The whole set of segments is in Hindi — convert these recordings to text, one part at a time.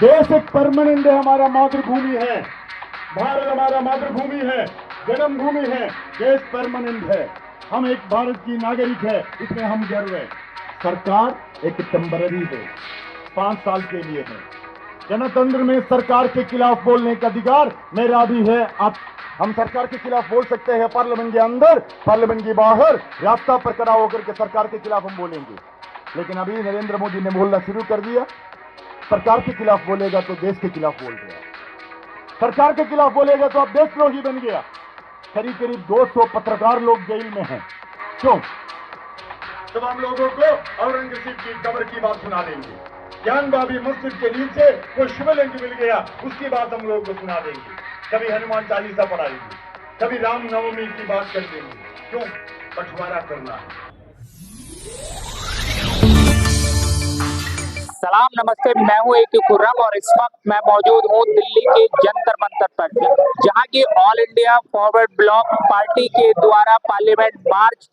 देश एक परमानेंट है, हमारा मातृभूमि है, भारत हमारा मातृभूमि है, जन्मभूमि है, देश परमानेंट है, हम एक भारत की नागरिक है, इसमें हम गर्व है। सरकार एक टेम्पररी है, 5 साल के लिए है। जनतंत्र में सरकार के खिलाफ बोलने का अधिकार मेरा भी है। आप हम सरकार के खिलाफ बोल सकते हैं, पार्लियामेंट के अंदर, पार्लियामेंट के बाहर, रास्ता पर खड़ा होकर के सरकार के खिलाफ हम बोलेंगे। लेकिन अभी नरेंद्र मोदी ने बोलना शुरू कर दिया, सरकार के खिलाफ बोलेगा तो देश के खिलाफ बोल गया, सरकार के खिलाफ बोलेगा तो अब देशद्रोही बन गया। करीब करीब 200 पत्रकार लोग जेल में हैं। क्यों? जब हम लोगों को औरंगजेब की कब्र की बात सुना देंगे, ज्ञान बाबी मस्जिद के नीचे वो शिवलिंग मिल गया, उसकी बात हम लोगों को सुना देंगे। कभी हनुमान चालीसा पढ़ाएंगे, कभी रामनवमी की बात कर देंगे। क्यों? बंटवारा करना है। सलाम, नमस्ते। मैं हूं ए.के. खुर्रम और इस वक्त मैं मौजूद हूं दिल्ली के जंतर मंतर पर, जहां की all India forward block party के द्वारा पार्लियामेंट मार्च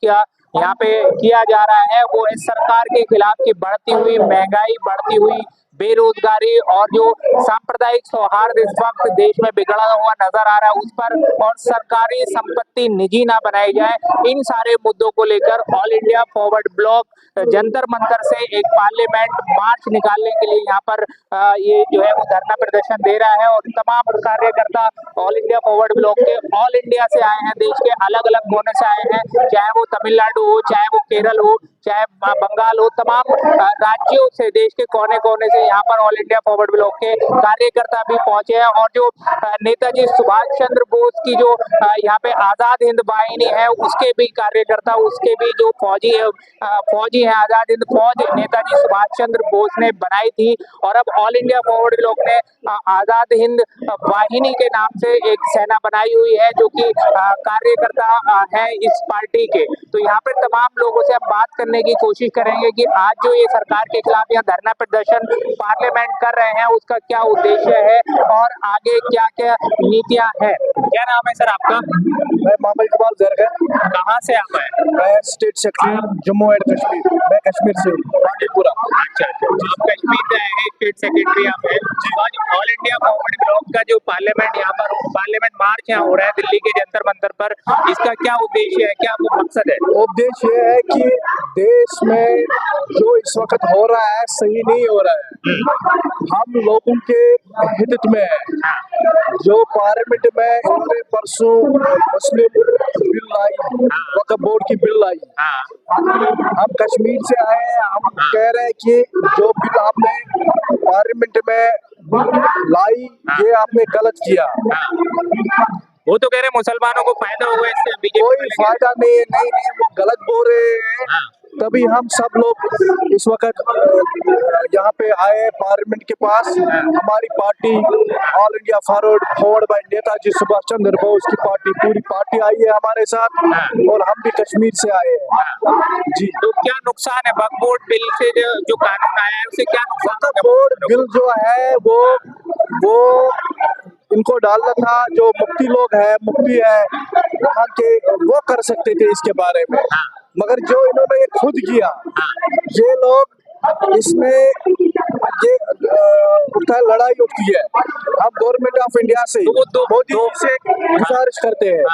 यहाँ पे किया जा रहा है। वो इस सरकार के खिलाफ की बढ़ती हुई महंगाई, बढ़ती हुई बेरोजगारी और जो सांप्रदायिक सौहार्द इस वक्त देश में बिगड़ा हुआ नजर आ रहा है उस पर, और सरकारी संपत्ति निजी ना बनाई जाए, इन सारे मुद्दों को लेकर all India forward block Jantar Mantar से एक पार्लियामेंट मार्च निकालने के लिए यहाँ पर ये जो है वो धरना प्रदर्शन दे रहा है। और तमाम कार्यकर्ता ऑल इंडिया फॉरवर्ड ब्लॉक के ऑल इंडिया से आए हैं, देश के अलग अलग कोने से आए हैं, चाहे वो तमिलनाडु हो, चाहे वो केरल हो, चाहे बंगाल हो, तमाम राज्यों से, देश के कोने कोने से यहाँ पर ऑल इंडिया फॉरवर्ड ब्लॉक के कार्यकर्ता भी पहुंचे हैं। और जो नेताजी सुभाष चंद्र बोस की जो यहाँ पे आजाद हिंद वाहिनी है, उसके भी कार्यकर्ता, उसके भी जो फौजी है, आजाद हिंद फौज नेताजी सुभाष चंद्र बोस ने बनाई थी। और अब ऑल इंडिया फॉरवर्ड ब्लॉक ने आजाद हिंद वाहिनी के नाम से एक सेना बनाई हुई है, जो कि कार्यकर्ता है इस पार्टी के। तो यहाँ पर तमाम लोगों से हम बात करने की कोशिश करेंगे कि आज जो ये सरकार के खिलाफ यहाँ धरना प्रदर्शन पार्लियामेंट कर रहे हैं, उसका क्या उद्देश्य है और आगे क्या क्या नीतियां हैं। क्या नाम है सर आपका? मैं मोहम्मद इकबाल जरगा। कहाँ से आप हैं? मैं state secretary Jammu and Kashmir. मैं कश्मीर से हूँ, बांडीपुरा। अच्छा, आप कश्मीर से आए हैं, स्टेट सेक्रेटरी आप हैं। आज ऑल इंडिया फॉरवर्ड ब्लॉक का जो पार्लियामेंट यहाँ पर पार्लियामेंट मार्च यहाँ हो रहा है दिल्ली के जंतर मंतर पर, इसका क्या उद्देश्य है, क्या वो मकसद है? उद्देश्य ये है कि देश में जो इस वक्त हो रहा है सही नहीं हो रहा है, हम लोगों के हित में है। जो पार्लियामेंट में इन्होंने परसों मुस्लिम बिल लाई, वक्फ बोर्ड की बिल लाई, हम कश्मीर से आए हैं, हम कह रहे हैं कि जो बिल आपने पार्लियामेंट में लाई ये आपने गलत किया। वो तो कह रहे मुसलमानों को फायदा होगा इससे, बीजेपी कोई फायदा नहीं है। नहीं, वो गलत बोल रहे हैं। तभी हम सब लोग इस वक्त यहाँ पे आए पार्लियामेंट के पास। हमारी party all India forward by Netaji Subhash Chandra Bose की पार्टी, पूरी पार्टी आई है हमारे साथ, और हम भी कश्मीर से आए हैं जी। तो क्या नुकसान है वक्फ बोर्ड बिल से, जो कानून आया है उससे क्या नुकसान? वक्फ बोर्ड बिल जो है वो इनको डालना था, जो मुफ्ती लोग हैं, मुफ्ती है वहाँ के, वो कर सकते थे इसके बारे में, मगर जो इन्होंने ये खुद किया, ये लोग इसमें ये उठा लड़ाई उठती है। हम गवर्नमेंट ऑफ इंडिया से मोदी जी से गुजारिश करते हैं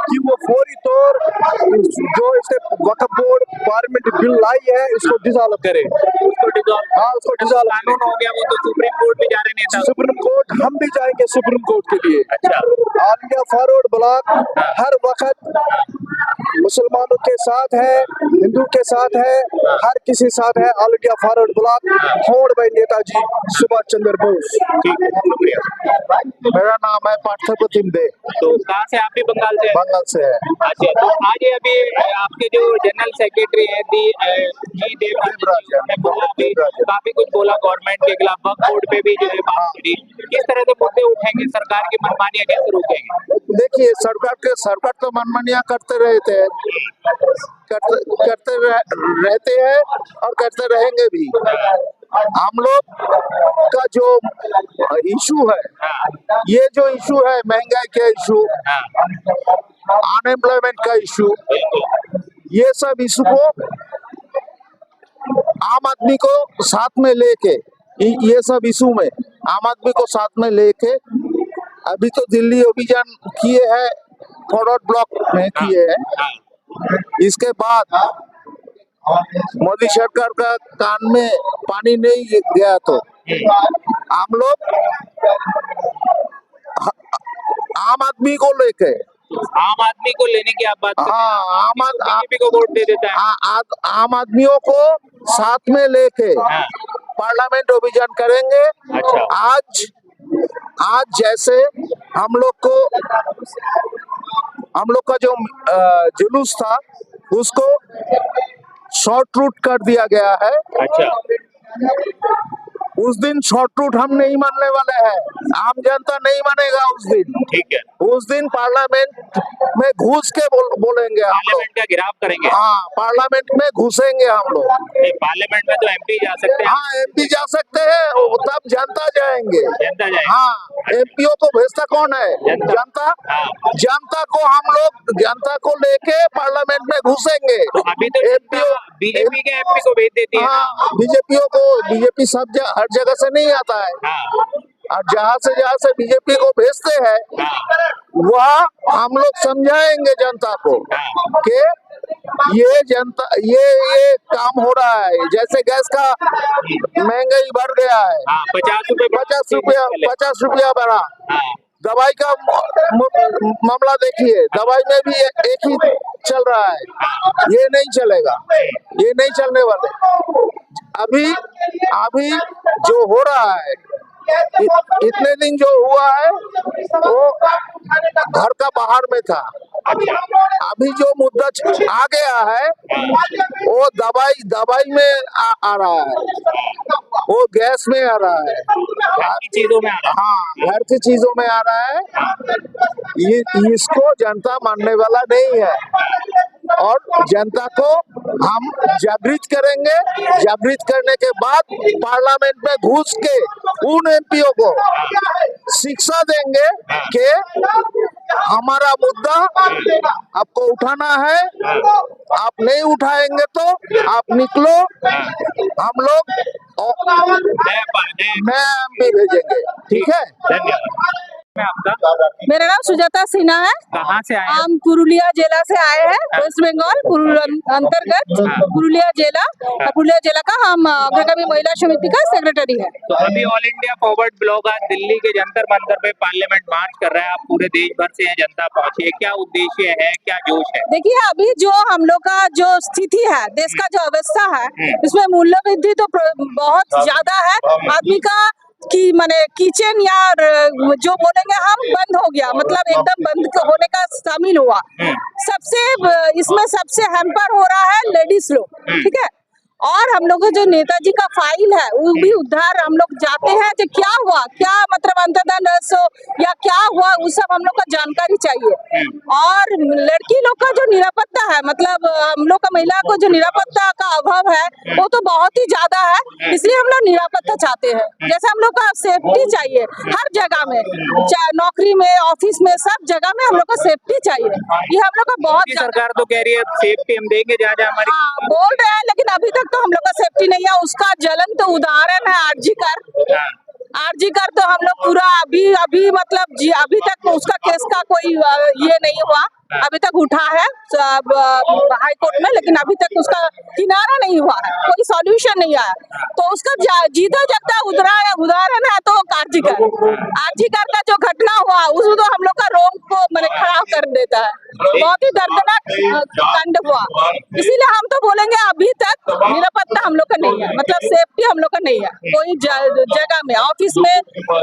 कि वो फौरी तौर जो इसने वक्फ बोर्ड पार्लियामेंट बिल लाई है इसको डिसॉल्व करे, उसको डिसॉल्व। कानून हो गया वो तो सुप्रीम कोर्ट भी जा रहे नेता। सुप्रीम कोर्ट हम भी जाएंगे सुप्रीम कोर्ट के लिए। अच्छा, ऑल इंडिया फॉरवर्ड ब्लॉक हर वक्त मुसलमानों के साथ है, हिंदू के साथ है, हर किसी साथ है। All India forward bloc forward by Netaji Subhash Chandra Bose. ठीक है, शुक्रिया। मेरा नाम है पार्थप्रतिम दे। तो कहाँ से? आप भी बंगाल से? बंगाल से है। अच्छा, तो आज अभी आपके जो जनरल सेक्रेटरी है काफी कुछ बोला गवर्नमेंट के खिलाफ, वक्फ बोर्ड पे भी जो है बात करी, किस तरह से मुद्दे उठेंगे, सरकार की मनमानियां कैसे रोकेंगे? देखिए, सरकार तो मनमानियां करते रहते हैं, रहते हैं और करते रहेंगे भी। हम लोग का जो इशू है, ये जो इशू है महंगाई का इशू, अनएम्प्लॉयमेंट का इशू, ये सब इशू को आम आदमी को साथ में लेके ये सब इशू में आम आदमी को साथ में लेके अभी तो दिल्ली अभियान किए हैं, फॉरवर्ड ब्लॉक में किए हैं। हाँ, इसके बाद मोदी सरकार का कान में पानी नहीं गया तो हम लोग आम आदमी को लेके, आम आदमी को लेने की आप बात कर रहे हैं। हाँ बीजेपी को वोट दे देता है। आम आदमियों को साथ में लेके हाँ। पार्लियामेंट अभियान करेंगे। अच्छा। आज जैसे हम लोग का जो जुलूस था उसको शॉर्ट रूट कर दिया गया है। अच्छा। उस दिन शॉर्ट रूट हम नहीं मानने वाले हैं, आम जनता नहीं मानेगा उस दिन। ठीक है। उस दिन पार्लियामेंट में घुस के बोलेंगे हम लोग। पार्लियामेंट का घेराव करेंगे। हाँ, पार्लियामेंट में घुसेंगे हम लोग। पार्लियामेंट में तो एमपी जा सकते हैं। हाँ, एमपी जा सकते हैं, तब जनता जाएंगे। जनता जाएंगे। हाँ, एमपीओ को भेजता कौन है? जनता। हाँ। जनता को हम लोग जनता को लेके पार्लियामेंट में घुसेंगे। तो अभी तो एमपीओ बीजेपी के एमपी को भेज देती है। हाँ, बीजेपी सब हर जगह से नहीं आता है। हाँ। और जहाँ से बीजेपी को भेजते हैं हाँ। वह हम लोग समझाएंगे जनता को हाँ। कि ये काम हो रहा है। जैसे गैस का महंगाई बढ़ गया है। हाँ, 50 रुपया बढ़ा। हाँ। दवाई का मामला देखिए, दवाई में भी एक ही चल रहा है। ये नहीं चलेगा, ये नहीं चलने वाले। अभी जो हो रहा है, इतने दिन जो हुआ है वो घर का बाहर में था। अभी जो मुद्दा आ गया है वो दवाई में आ रहा है, वो गैस में आ रहा है, घर की चीजों में आ रहा है। हाँ, घर की चीजों में आ रहा है। इसको जनता मानने वाला नहीं है और जनता को हम जागृत करेंगे। जागृत करने के बाद पार्लियामेंट में घुस के उन एमपीओ को शिक्षा देंगे कि हमारा मुद्दा आपको उठाना है, आप नहीं उठाएंगे तो आप निकलो, हम लोग नया एमपी भेजेंगे। ठीक है, धन्यवाद। आपका मेरा नाम सुजाता सिन्हा है। कहाँ से आए? हम पुरुलिया जिला से आए हैं, वेस्ट बंगाल अंतर्गत पुरुलिया जिला का हम अग्रगामी महिला समिति का सेक्रेटरी है। तो अभी ऑल इंडिया फॉरवर्ड ब्लॉक आज दिल्ली के जंतर मंतर पे पार्लियामेंट मार्च कर रहा है। आप पूरे देश भर से जनता पहुंची है, क्या उद्देश्य है, क्या जोश है? देखिए, अभी जो हम लोग का जो स्थिति है, देश का जो अवस्था है, इसमें मूल्य वृद्धि तो बहुत ज्यादा है। आदमी का माने किचन या जो बोलेंगे हम बंद हो गया, मतलब एकदम बंद होने का शामिल हुआ। इसमें सबसे हैम्पर हो रहा है लेडीज लोग। ठीक है, और हम लोग जो नेताजी का फाइल है वो भी उद्धार हम लोग जाते हैं जो क्या हुआ, क्या मतलब अंतर्दान या क्या हुआ, वो सब हम लोग का जानकारी चाहिए। और लड़की लोग का जो निरापत्ता है, मतलब हम लोग का महिला को जो निरापत्ता का अभाव है वो तो बहुत ही ज्यादा है। इसलिए हम लोग निरापत्ता चाहते हैं। जैसे हम लोग का सेफ्टी चाहिए हर जगह में, चाहे नौकरी में, ऑफिस में, सब जगह में हम लोग को सेफ्टी चाहिए। ये हम लोग का बहुत सरकार तो कह रही है सेफ्टी हम देंगे जहाँ हमारी, बोल रहे हैं, लेकिन अभी तक तो हम लोग का सेफ्टी नहीं है। उसका ज्वलंत तो उदाहरण है आरजी कर तो हम लोग पूरा अभी मतलब अभी तक उसका केस का कोई ये नहीं हुआ, अभी तक उठा है हाई कोर्ट में, लेकिन अभी तक उसका किनारा नहीं हुआ है, कोई सॉल्यूशन नहीं आया। तो उसका जीता जागता उदाहरण है तो आरजीकर का जो घटना हुआ उसमें तो हम लोग का रोम को मैंने खड़ा कर देता है। बहुत ही दर्दनाक कांड हुआ। इसीलिए हम तो बोलेंगे अभी तक निरापत्ता हम लोग का नहीं है, मतलब सेफ्टी हम लोग का नहीं है। कोई जगह में, ऑफिस में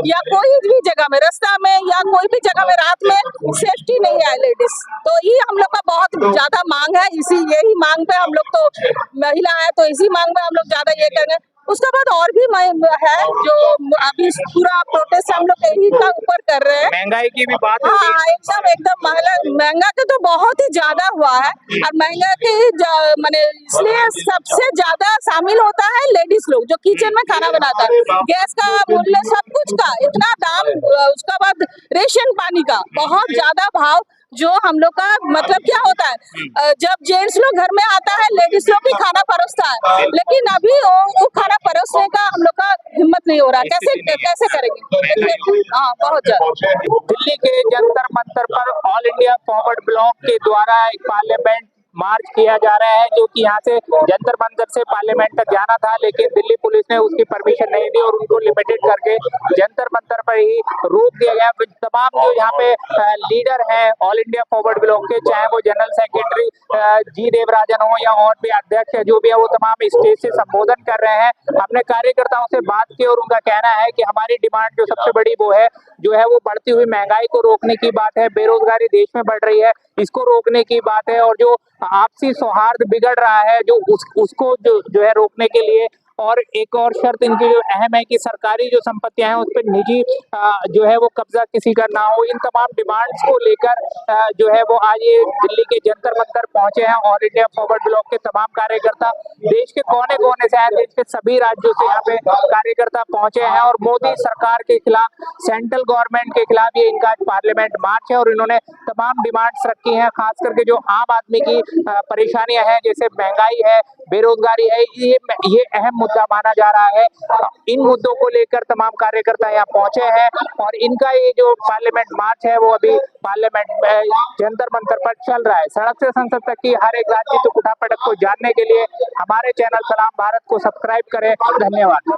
या कोई भी जगह में, रास्ता में या कोई भी जगह में रात में सेफ्टी नहीं है लेडीज। तो ये हम लोग का बहुत ज्यादा मांग है। यही मांग पे हम लोग तो महिला है, तो इसी मांग में हम लोग ज्यादा ये करेंगे। उसके बाद और भी है जो अभी पूरा प्रोटेस्ट हम लोग यही का ऊपर कर रहे हैं। महंगाई की भी बात। हाँ, एकदम महंगा तो बहुत ही ज्यादा हुआ है। और महंगा की माने इसलिए सबसे ज्यादा शामिल होता है लेडीज लोग जो किचन में खाना बनाता है। गैस का मूल्य, सब कुछ का इतना दाम, उसका बाद रेशन पानी का बहुत ज्यादा भाव जो हम लोग का मतलब क्या होता है, जब जेंट्स लोग घर में आता है लेडीज लोग ही खाना परोसता है, लेकिन अभी वो खाना परोसने का हम लोग का हिम्मत नहीं हो रहा। कैसे करेंगे? हाँ, बहुत ज्यादा। दिल्ली के जंतर मंतर पर ऑल इंडिया फॉरवर्ड ब्लॉक के द्वारा एक पार्लियामेंट मार्च किया जा रहा है, जो कि यहाँ से जंतर मंतर से पार्लियामेंट तक जाना था, लेकिन दिल्ली पुलिस ने उसकी परमिशन नहीं दी और उनको लिमिटेड करके जंतर मंतर पर ही रोक दिया गया। तमाम जो यहाँ पे लीडर हैं ऑल इंडिया फॉरवर्ड ब्लॉक के, चाहे वो जनरल सेक्रेटरी जी देवराजन हो या और भी अध्यक्ष है, जो भी है, वो तमाम स्टेज से संबोधन कर रहे हैं, अपने कार्यकर्ताओं से बात की और उनका कहना है कि हमारी डिमांड जो सबसे बड़ी वो है, जो है वो बढ़ती हुई महंगाई को रोकने की बात है, बेरोजगारी देश में बढ़ रही है, इसको रोकने की बात है, और जो आपसी सौहार्द बिगड़ रहा है जो उसको जो है रोकने के लिए, और एक और शर्त इनकी जो अहम है कि सरकारी जो संपत्तियां हैं उस पर निजी जो है वो कब्जा किसी का ना हो। इन तमाम डिमांड्स को लेकर जो है वो आज ये दिल्ली के जंतर मंतर पहुंचे हैं ऑल इंडिया फॉरवर्ड ब्लॉक के तमाम कार्यकर्ता। देश के कोने कोने से, देश के सभी राज्यों से यहाँ पे कार्यकर्ता पहुंचे हैं और मोदी सरकार के खिलाफ, सेंट्रल गवर्नमेंट के खिलाफ ये इनका पार्लियामेंट मार्च है। और इन्होंने तमाम डिमांड्स रखी हैं, खास करके जो आम आदमी की परेशानियां हैं, जैसे महंगाई है, बेरोजगारी है, ये अहम मुद्दा माना जा रहा है। इन मुद्दों को लेकर तमाम कार्यकर्ता यहाँ पहुंचे हैं और इनका ये जो पार्लियामेंट मार्च है वो अभी पार्लियामेंट में जंतर मंतर पर चल रहा है। सड़क से संसद तक की हर एक राजनीतिक उठापटक को जानने के लिए हमारे चैनल सलाम भारत को सब्सक्राइब करें। धन्यवाद।